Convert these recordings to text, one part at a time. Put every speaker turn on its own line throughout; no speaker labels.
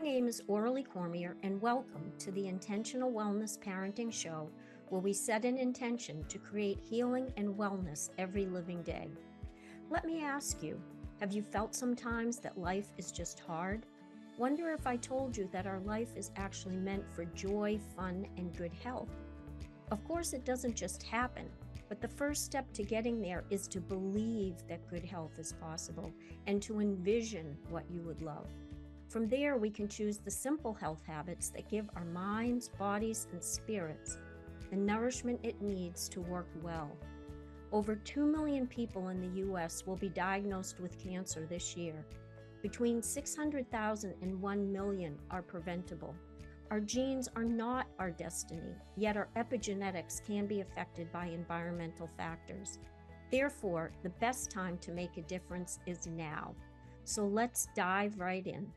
name is Aurelie Cormier, and welcome to the Intentional Wellness Parenting Show, where we set an intention to create healing and wellness every living day. Let me ask you, have you felt sometimes that life is just hard? Wonder if I told you that our life is actually meant for joy, fun, and good health. Of course, it doesn't just happen, but the first step to getting there is to believe that good health is possible and to envision what you would love. From there, we can choose the simple health habits that give our minds, bodies, and spirits the nourishment it needs to work well. Over 2 million people in the U.S. will be diagnosed with cancer this year. Between 600,000 and 1 million are preventable. Our genes are not our destiny, yet our epigenetics can be affected by environmental factors. Therefore, the best time to make a difference is now. So let's dive right in.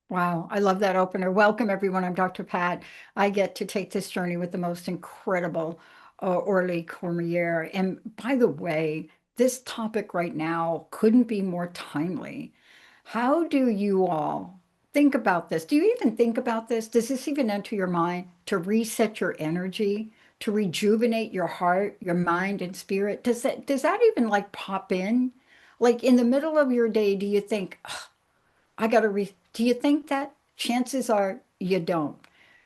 Wow, I love that opener. Welcome, everyone. I'm Dr. Pat. I get to take this journey with the most incredible Aurelie Cormier. And by the way, this topic right now couldn't be more timely. How do you all think about this? Do you even think about this? Does this even enter your mind to reset your energy, to rejuvenate your heart, your mind, and spirit? Does that even like pop in? Like in the middle of your day, do you think, do you think that? Chances are you don't.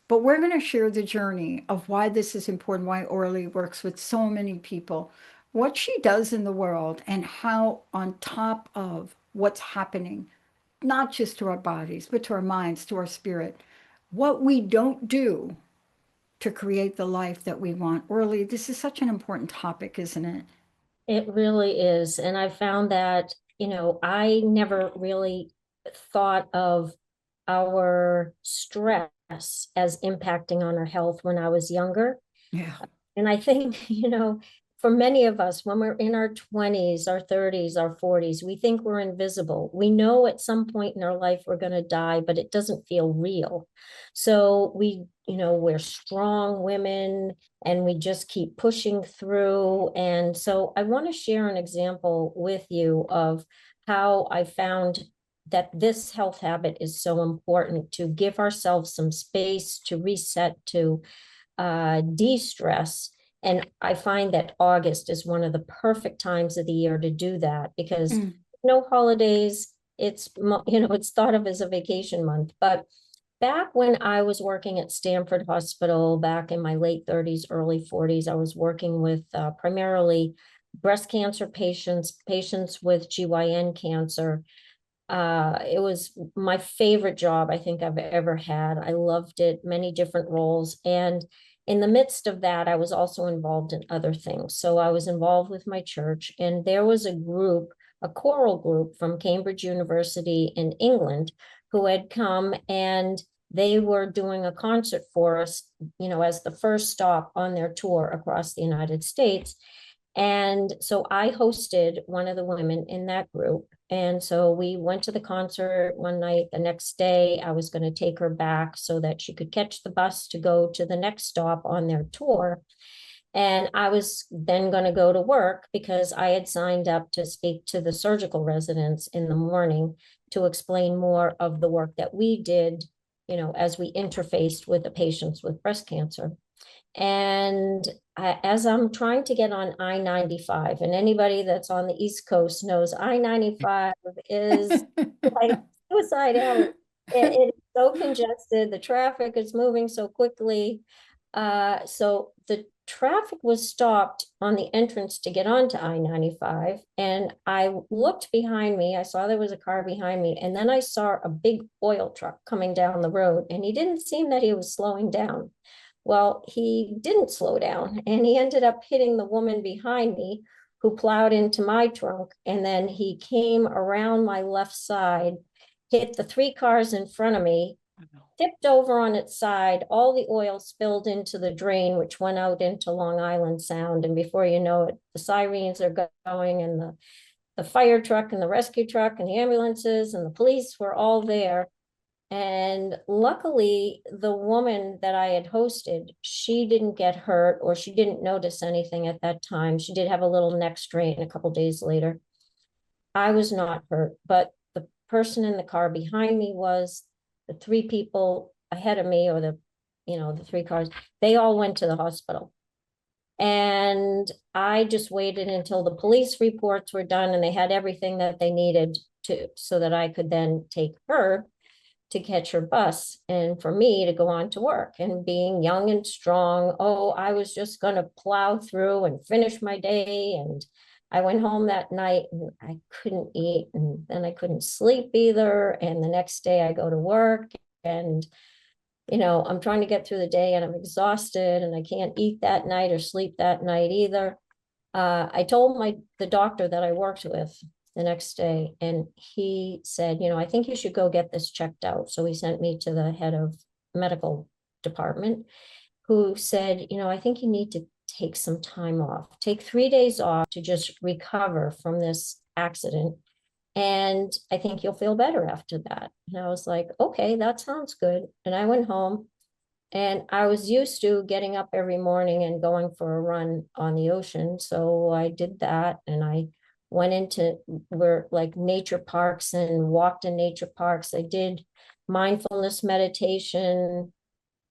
But we're going to share the journey of why this is important, why Aurelie works with so many people, what she does in the world, and how on top of what's happening, not just to our bodies, but to our minds, to our spirit, what we don't do to create the life that we want. Aurelie, this is such an important topic, isn't it?
It really is. And I found that, I never really thought of our stress as impacting on our health when I was younger.
Yeah.
And I think, for many of us, when we're in our 20s, our 30s, our 40s, we think we're invisible. We know at some point in our life we're going to die, but it doesn't feel real. So we're strong women and we just keep pushing through. And so I want to share an example with you of how I found that this health habit is so important to give ourselves some space to reset, to de-stress. And I find that August is one of the perfect times of the year to do that because no holidays, it's thought of as a vacation month. But back when I was working at Stanford Hospital back in my late 30s, early 40s, I was working with primarily breast cancer patients with GYN cancer. It was my favorite job I think I've ever had. I loved it, many different roles. And in the midst of that, I was also involved in other things. So I was involved with my church, and there was a choral group from Cambridge University in England who had come, and they were doing a concert for us, as the first stop on their tour across the United States. And so I hosted one of the women in that group. And so we went to the concert one night. The next day, I was going to take her back so that she could catch the bus to go to the next stop on their tour. And I was then going to go to work because I had signed up to speak to the surgical residents in the morning to explain more of the work that we did, as we interfaced with the patients with breast cancer. And as I'm trying to get on I-95, and anybody that's on the East Coast knows I-95 is like suicide alley. It is so congested. The traffic is moving so quickly. So the traffic was stopped on the entrance to get onto I-95. And I looked behind me. I saw there was a car behind me. And then I saw a big oil truck coming down the road. And he didn't seem that he was slowing down. Well, he didn't slow down, and he ended up hitting the woman behind me who plowed into my trunk. And then he came around my left side, hit the 3 cars in front of me, tipped over on its side. All the oil spilled into the drain, which went out into Long Island Sound. And before you know it, the sirens are going, and the fire truck and the rescue truck and the ambulances and the police were all there. And luckily, the woman that I had hosted, she didn't get hurt, or she didn't notice anything at that time. She did have a little neck strain a couple days later. I was not hurt, but the person in the car behind me was, the three people ahead of me, or the three cars, they all went to the hospital. And I just waited until the police reports were done and they had everything that they needed so that I could then take her to catch her bus and for me to go on to work. And being young and strong, I was just going to plow through and finish my day. And I went home that night and I couldn't eat, and then I couldn't sleep either. And the next day I go to work, and I'm trying to get through the day and I'm exhausted and I can't eat that night or sleep that night either. I told the doctor that I worked with the next day, and he said, I think you should go get this checked out. So he sent me to the head of medical department, who said, I think you need to take some time off, take 3 days off to just recover from this accident. And I think you'll feel better after that. And I was like, okay, that sounds good. And I went home, and I was used to getting up every morning and going for a run on the ocean. So I did that, and I went into where like nature parks and walked in nature parks. I did mindfulness meditation,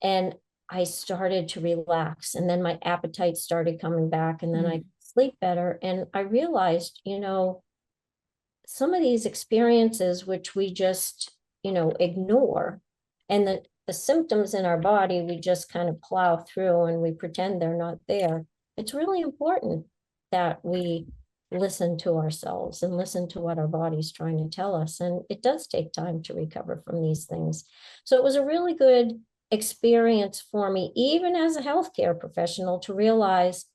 and I started to relax. And then my appetite started coming back, and then I sleep better. And I realized, some of these experiences which we just, ignore, and the symptoms in our body, we just kind of plow through and we pretend they're not there. It's really important that we listen to ourselves and listen to what our body's trying to tell us. And it does take time to recover from these things. So it was a really good experience for me, even as a healthcare professional, to realize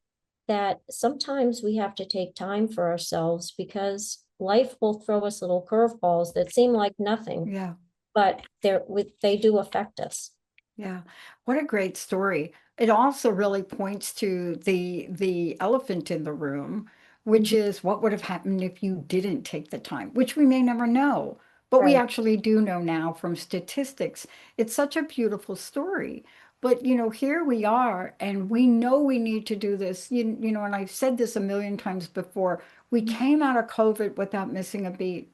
that sometimes we have to take time for ourselves, because life will throw us little curveballs that seem like nothing.
Yeah.
But they do affect us.
Yeah. What a great story. It also really points to the elephant in the room, which is what would have happened if you didn't take the time, which we may never know, but we
Right.
actually do know now from statistics. It's such a beautiful story. But here we are, and we know we need to do this. And I've said this a million times before. We came out of COVID without missing a beat.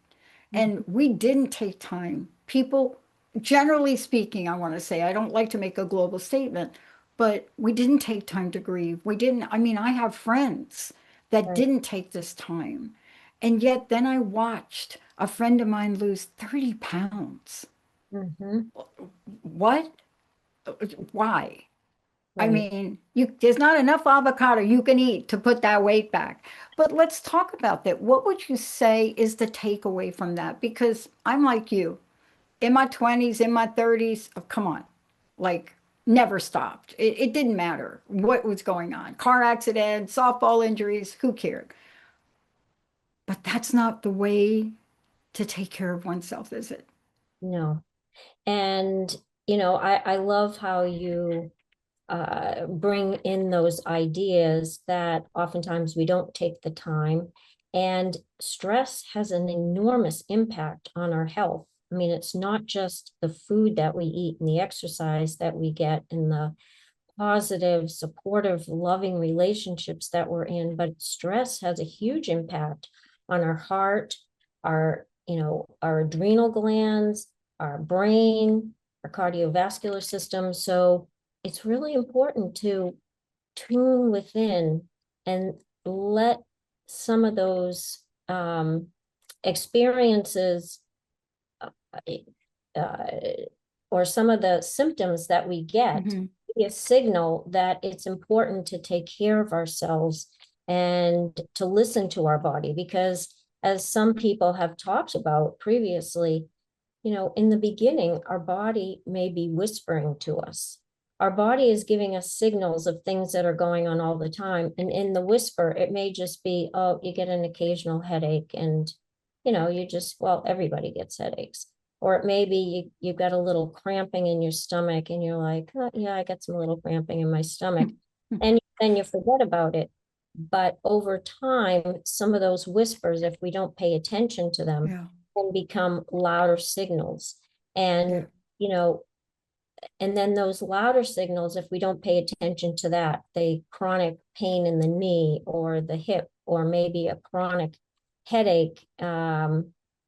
And we didn't take time. People, generally speaking, I want to say, I don't like to make a global statement, but we didn't take time to grieve. We didn't, I have friends that
Right.
didn't take this time. And yet then I watched a friend of mine lose 30 pounds.
Mm-hmm.
What? Why?
Right.
There's not enough avocado you can eat to put that weight back. But let's talk about that. What would you say is the takeaway from that? Because I'm like you, in my 20s, in my 30s, oh, come on, like never stopped. It didn't matter what was going on. Car accident, softball injuries, who cared? But that's not the way to take care of oneself, is it?
No. And, I love how you bring in those ideas that oftentimes we don't take the time. And stress has an enormous impact on our health. I mean, it's not just the food that we eat and the exercise that we get and the positive, supportive, loving relationships that we're in, but stress has a huge impact on our heart, our adrenal glands, our brain, our cardiovascular system. So it's really important to tune within and let some of those experiences uh, uh, or some of the symptoms that we get
Mm-hmm.
be a signal that it's important to take care of ourselves and to listen to our body. Because as some people have talked about previously, in the beginning, our body may be whispering to us. Our body is giving us signals of things that are going on all the time. And in the whisper, it may just be, oh, you get an occasional headache, and, well, everybody gets headaches. Or it may be you've got a little cramping in your stomach, and you're like, oh, yeah, I got some little cramping in my stomach. And then you forget about it. But over time, some of those whispers, if we don't pay attention to them,
Yeah.
can become louder signals.
Yeah.
And, and then those louder signals, if we don't pay attention to that, the chronic pain in the knee or the hip, or maybe a chronic headache,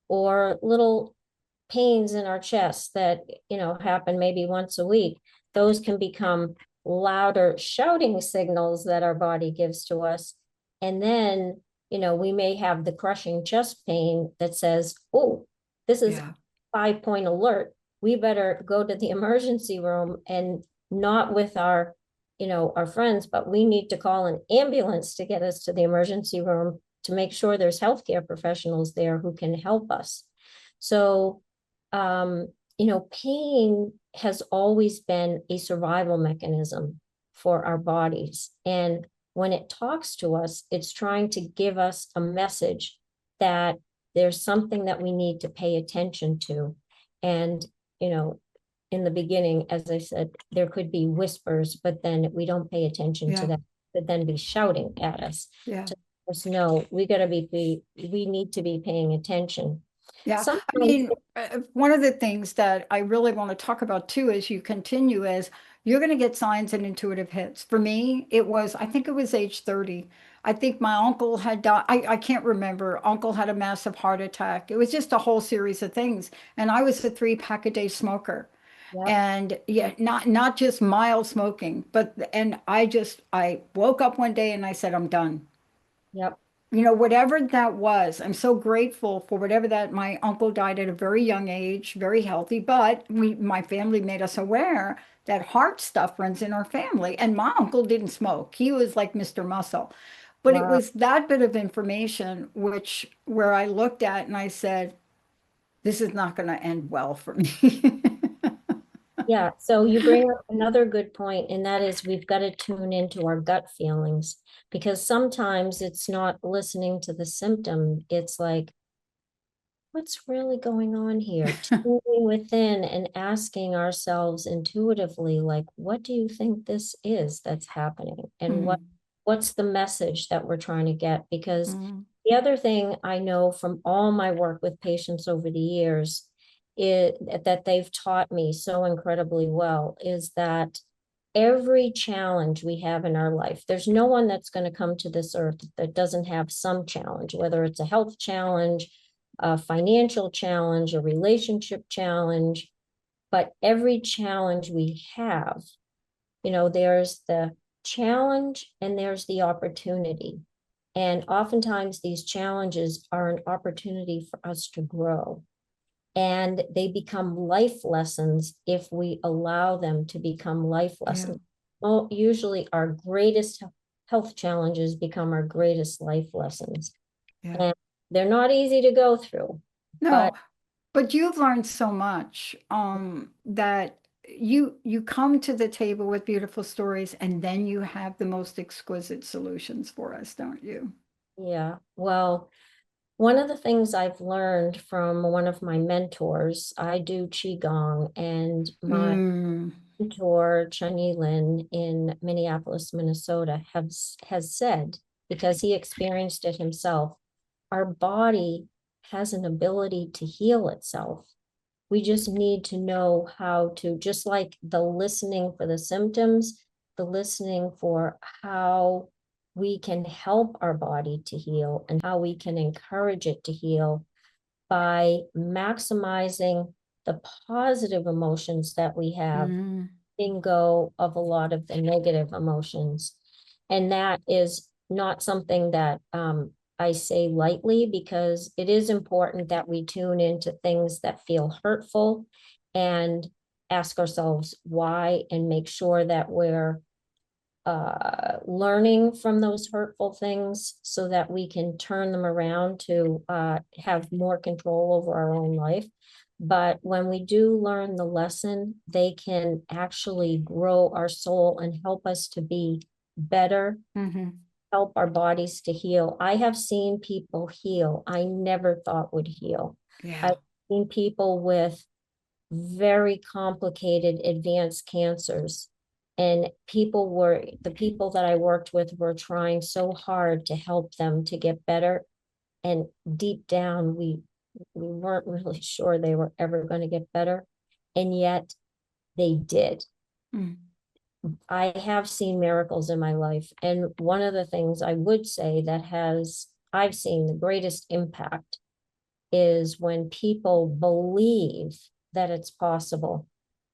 or little pains in our chest that, happen maybe once a week, those can become louder shouting signals that our body gives to us. And then, we may have the crushing chest pain that says, oh, this is
Yeah.
5-point alert. We better go to the emergency room, and not with our friends, but we need to call an ambulance to get us to the emergency room to make sure there's healthcare professionals there who can help us. So, pain has always been a survival mechanism for our bodies. And when it talks to us, it's trying to give us a message that there's something that we need to pay attention to. And, in the beginning, as I said, there could be whispers, but then we don't pay attention to that, but then be shouting at us to let us know we need to be paying attention.
Yeah, I
Sometimes,
mean, one of the things that I really want to talk about too as you continue is you're going to get signs and intuitive hits. For me, I think it was age 30. I think my uncle had died. I can't remember. Uncle had a massive heart attack. It was just a whole series of things. And I was a 3-pack-a-day smoker.
yep,
And yeah, not just mild smoking, and I woke up one day and I said, I'm done.
yep,
Whatever that was, I'm so grateful for whatever that. My uncle died at a very young age, very healthy, but my family made us aware that heart stuff runs in our family. And my uncle didn't smoke. He was like Mr. Muscle. But it
wow.
was that bit of information where I looked at and I said, this is not going to end well for me.
Yeah, so you bring up another good point, and that is we've got to tune into our gut feelings, because sometimes it's not listening to the symptom. It's like, what's really going on here? Tuning within and asking ourselves intuitively, like, what do you think this is that's happening? And
Mm,
what's the message that we're trying to get? Because
mm,
the other thing I know from all my work with patients over the years is that they've taught me so incredibly well is that every challenge we have in our life, there's no one that's going to come to this earth that doesn't have some challenge, whether it's a health challenge, a financial challenge, a relationship challenge. But every challenge we have, there's the challenge and there's the opportunity. And oftentimes these challenges are an opportunity for us to grow. And they become life lessons if we allow them to become life
yeah,
lessons. Well, usually our greatest health challenges become our greatest life lessons.
yeah.
And they're not easy to go through, but
No, but you've learned so much that you come to the table with beautiful stories and then you have the most exquisite solutions for us, don't you?
yeah, well, one of the things I've learned from one of my mentors, I do Qigong, and my
Mm,
mentor, Chani Lin in Minneapolis, Minnesota, has said, because he experienced it himself, our body has an ability to heal itself. We just need to know how to, just like the listening for the symptoms, the listening for how we can help our body to heal and how we can encourage it to heal by maximizing the positive emotions that we have,
mm,
letting go of a lot of the negative emotions. And that is not something that I say lightly, because it is important that we tune into things that feel hurtful and ask ourselves why, and make sure that we're learning from those hurtful things so that we can turn them around to have more control over our own life. But when we do learn the lesson, they can actually grow our soul and help us to be better,
hmm
help our bodies to heal. I have seen people heal I never thought would heal.
Yeah,
I've seen people with very complicated advanced cancers. And the people that I worked with were trying so hard to help them to get better. And deep down, we weren't really sure they were ever going to get better. And yet they did.
mm,
I have seen miracles in my life. And one of the things I would say that I've seen the greatest impact is when people believe that it's possible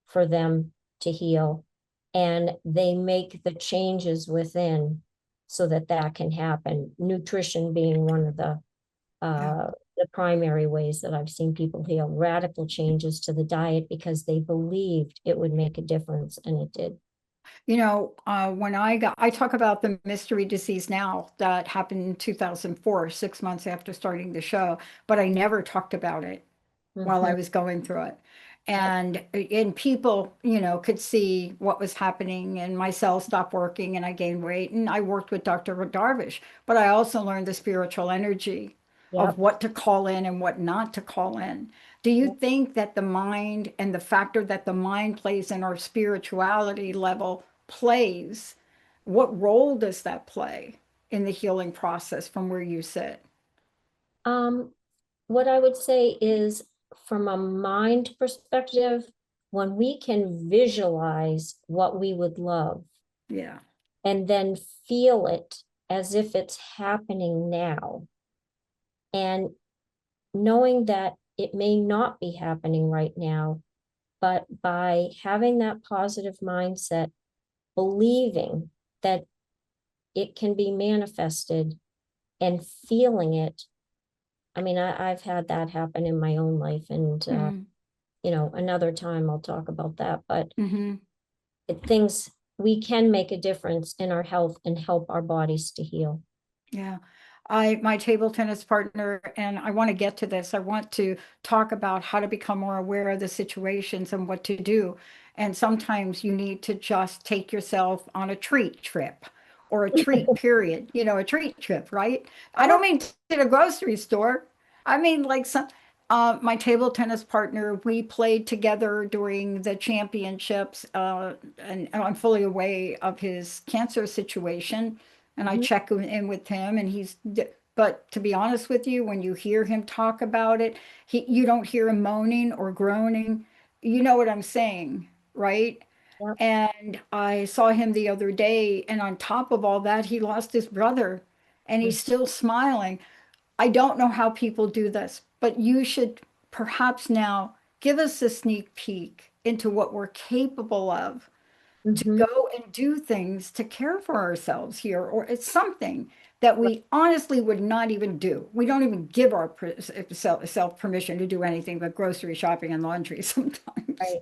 for them to heal, and they make the changes within so that that can happen. Nutrition being one of the primary ways that I've seen people heal, radical changes to the diet because they believed it would make a difference, and it did.
You know, when I talk about the mystery disease now that happened in 2004, 6 months after starting the show, but I never talked about it while I
Mhm.
was going through it.
Yep.
And people, you know, could see what was happening, and my cells stopped working and I gained weight. And I worked with Dr. Darvish, but I also learned the spiritual energy of
Yep.
what to call in and what not to call in. Do you
Yep.
think that the mind and the factor that the mind plays in our spirituality level plays, what role does that play in the healing process from where you sit?
Um, what I would say is, from a mind perspective, when we can visualize what we would love
Yeah.
and then feel it as if it's happening now, and knowing that it may not be happening right now, but by having that positive mindset, believing that it can be manifested and feeling it. I mean, I've had that happen in my own life, and
Mm-hmm.
another time I'll talk about that. But
Mm-hmm.
things, we can make a difference in our health and help our bodies to heal.
Yeah. My table tennis partner, and I want to get to this. I want to talk about how to become more aware of the situations and what to do. And sometimes you need to just take yourself on a treat trip or a treat period, you know, a treat trip, right? I don't
Yeah.
mean to the grocery store. I mean, like my table tennis partner, we played together during the championships, and I'm fully aware of his cancer situation, and I
Mhm.
check in with him, and but to be honest with you, when you hear him talk about it, you don't hear him moaning or groaning. You know what I'm saying, right?
Yeah.
And I saw him the other day, and on top of all that, he lost his brother, and
Mm.
he's still smiling. I don't know how people do this, but you should perhaps now give us a sneak peek into what we're capable of to
Mhm.
go and do things to care for ourselves here, or it's something that
Right.
we honestly would not even do. We don't even give our self permission to do anything but grocery shopping and laundry sometimes.
Right.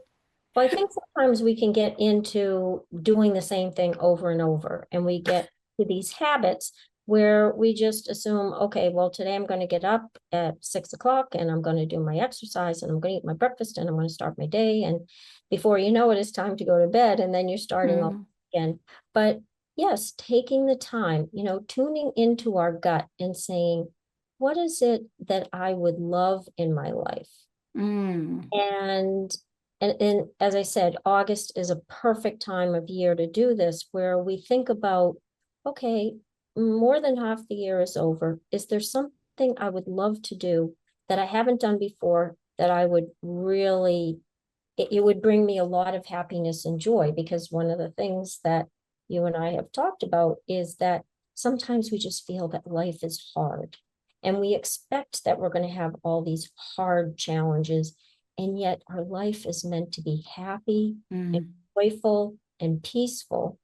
Well, I think sometimes we can get into doing the same thing over and over, and we get to these habits where we just assume, okay, well, today I'm going to get up at 6 o'clock and I'm going to do my exercise and I'm going to eat my breakfast and I'm going to start my day. And before you know it, it's time to go to bed, and then you're starting all
Mm,
again. But yes, taking the time, tuning into our gut and saying, what is it that I would love in my life?
mm,
And and as I said, August is a perfect time of year to do this, where we think about, okay, more than half the year is over. Is there something I would love to do that I haven't done before that I would really, it would bring me a lot of happiness and joy? Because one of the things that you and I have talked about is that sometimes we just feel that life is hard, and we expect that we're going to have all these hard challenges, and yet our life is meant to be happy and
mm,
joyful and peaceful.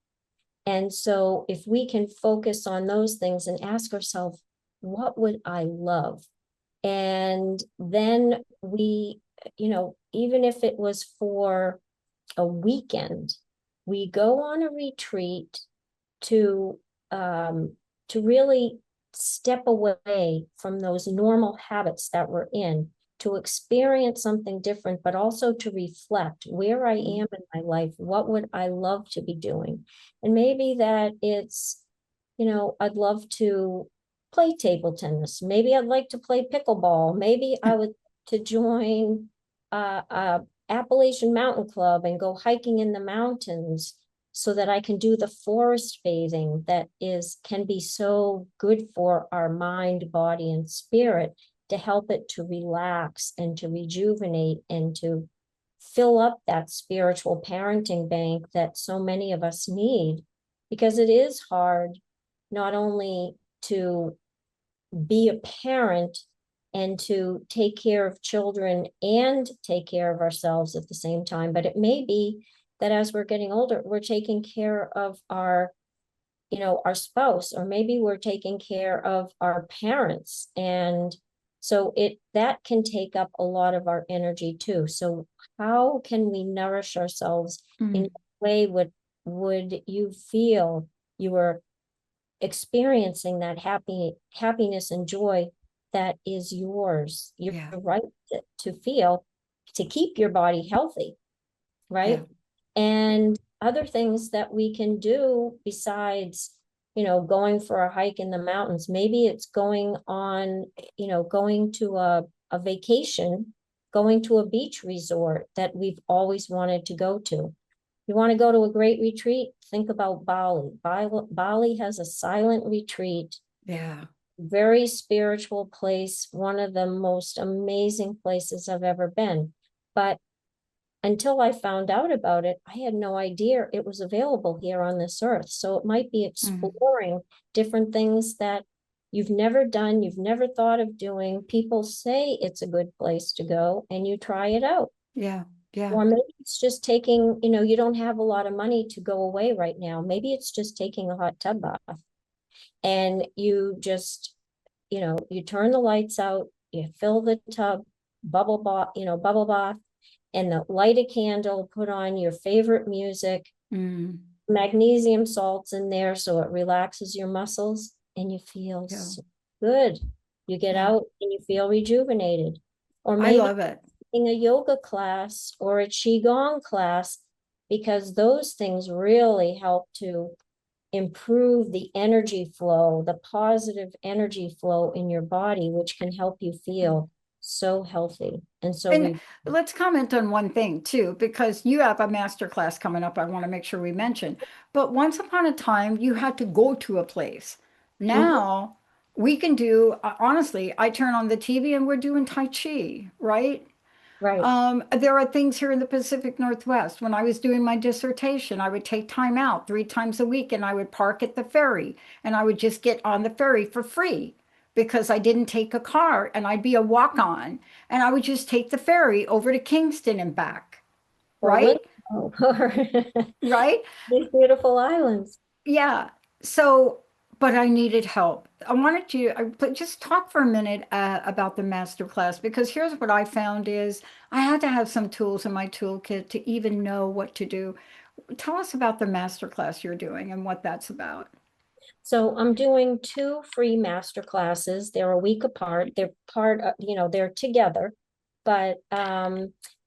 And so if we can focus on those things and ask ourselves, what would I love? And then even if it was for a weekend, we go on a retreat to um, to really step away from those normal habits that we're in, to experience something different, but also to reflect where I
mm,
am in my life. What would I love to be doing? And maybe that it's, I'd love to play table tennis. Maybe I'd like to play pickleball. Maybe I would to join a Appalachian Mountain Club and go hiking in the mountains, so that I can do the forest bathing that can be so good for our mind, body, and spirit, to help it to relax and to rejuvenate and to fill up that spiritual parenting bank that so many of us need. Because it is hard not only to be a parent and to take care of children and take care of ourselves at the same time. But it may be that as we're getting older, we're taking care of our, our spouse, or maybe we're taking care of our parents. And so that can take up a lot of our energy too. So how can we nourish ourselves in a way would you feel you were experiencing that happiness and joy that is yours, your right to feel, to keep your body healthy, right? And other things that we can do besides, going for a hike in the mountains. Maybe it's going on, going to a vacation, going to a beach resort that we've always wanted to go to. You want to go to a great retreat? Think about Bali. Bali has a silent retreat.
Yeah.
Very spiritual place, one of the most amazing places I've ever been. But until I found out about it, I had no idea it was available here on this earth. So it might be exploring different things that you've never done, you've never thought of doing. People say it's a good place to go, and you try it out.
Yeah. Yeah.
Or maybe it's just taking, you don't have a lot of money to go away right now. Maybe it's just taking a hot tub bath, and you just, you turn the lights out, you fill the tub, bubble bath, and light a candle, put on your favorite music, magnesium salts in there so it relaxes your muscles, and you feel so good. You get out and you feel rejuvenated. Or maybe
I love it.
In a yoga class or a qigong class, because those things really help to improve the energy flow, the positive energy flow in your body, which can help you feel so healthy. And so
let's comment on one thing too, because you have a master class coming up. I want to make sure we mention, but once upon a time you had to go to a place. Now we can do, honestly, I turn on the TV and we're doing Tai Chi, right?
Right.
There are things here in the Pacific Northwest. When I was doing my dissertation, I would take time out 3 times a week and I would park at the ferry and I would just get on the ferry for free because I didn't take a car, and I'd be a walk-on and I would just take the ferry over to Kingston and back. Right? Right?
These beautiful islands.
Yeah. So, but I needed help. I wanted you to just talk for a minute about the master class, because here's what I found is I had to have some tools in my toolkit to even know what to do. Tell us about the master class you're doing and what that's about.
So I'm doing 2 free master classes. They're a week apart. They're part of, they're together, but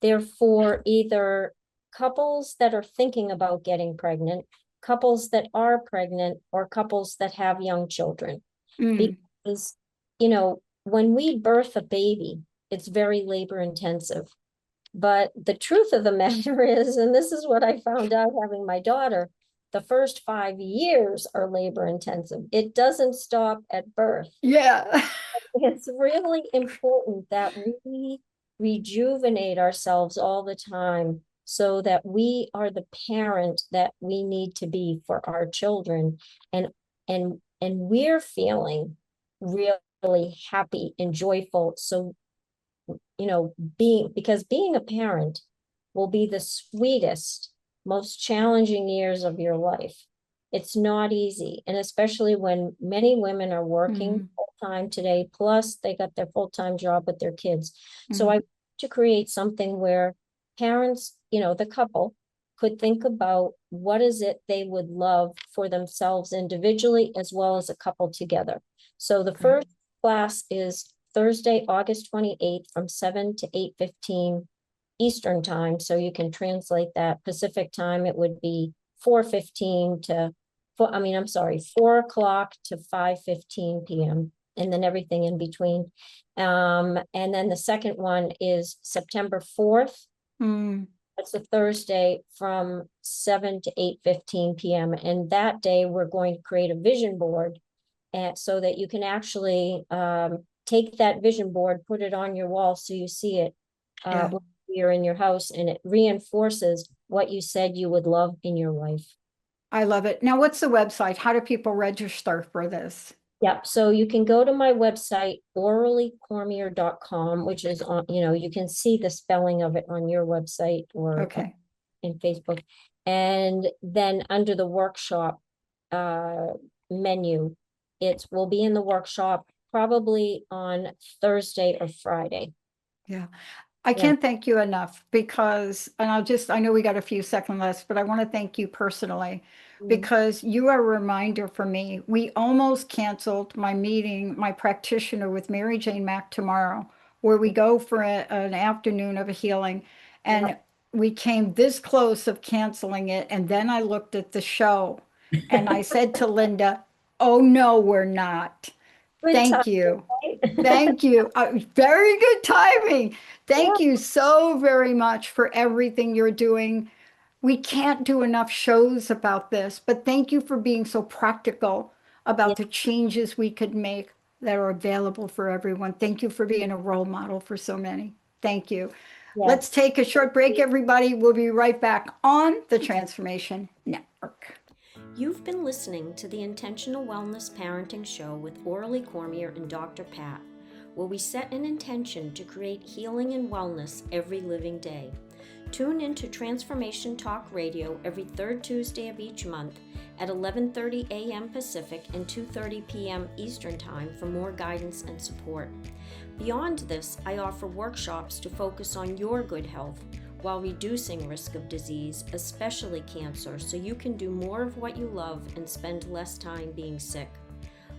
they're for either couples that are thinking about getting pregnant, couples that are pregnant, or couples that have young children. Because, when we birth a baby, it's very labor intensive. But the truth of the matter is, and this is what I found out having my daughter, the first 5 years are labor intensive. It doesn't stop at birth.
Yeah.
It's really important that we rejuvenate ourselves all the time so that we are the parent that we need to be for our children. And we're feeling really happy and joyful. So, because being a parent will be the sweetest, most challenging years of your life. It's not easy. And especially when many women are working full-time today, plus they got their full-time job with their kids. So I want to create something where parents, the couple, could think about what is it they would love for themselves individually as well as a couple together. So the first class is Thursday, August 28th from 7 to 8:15 Eastern time. So you can translate that. Pacific time, it would be 4:15 to 4 o'clock to 5:15 p.m. and then everything in between. And then the second one is September 4th. That's a Thursday from 7 to 8:15 p.m. And that day we're going to create a vision board, and so that you can actually take that vision board, put it on your wall so you see it when you're in your house, and it reinforces what you said you would love in your life.
I love it. Now, what's the website? How do people register for this?
Yep. So you can go to my website, aureliecormier.com, which is on, you can see the spelling of it on your website or
Okay.
in Facebook. And then under the workshop menu, it will be in the workshop probably on Thursday or Friday.
Yeah. I
Yeah.
can't thank you enough because, and I know we got a few seconds left, but I want to thank you personally
Mm.
because you are a reminder for me. We almost canceled my meeting, my practitioner with Mary Jane Mack tomorrow, where we go for an afternoon of a healing. And
Yep.
we came this close of canceling it. And then I looked at the show and I said to Linda, oh, no, we're not.
Good time,
Thank you.
right?
Thank you. Very good timing.
Yeah.
Thank you so very much for everything you're doing. We can't do enough shows about this, but thank you for being so practical
Yeah.
about the changes we could make that are available for everyone. Thank you for being a role model for so many. Thank you. Let's
Yes.
take a short break, everybody. We'll be right back on the Transformation Network.
You've been listening to the Intentional Wellness Parenting Show with Aurelie Cormier and Dr. Pat, where we set an intention to create healing and wellness every living day. Tune into Transformation Talk Radio every third Tuesday of each month at 11:30 a.m. Pacific and 2:30 p.m. Eastern Time for more guidance and support. Beyond this, I offer workshops to focus on your good health while reducing risk of disease, especially cancer, so you can do more of what you love and spend less time being sick.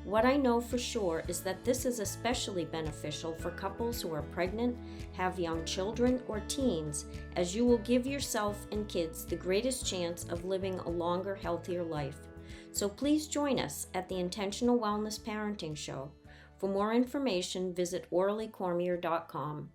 What I know for sure is that this is especially beneficial for couples who are pregnant, have young children, or teens, as you will give yourself and kids the greatest chance of living a longer, healthier life. So please join us at the Intentional Wellness Parenting Show. For more information, visit aureliecormier.com.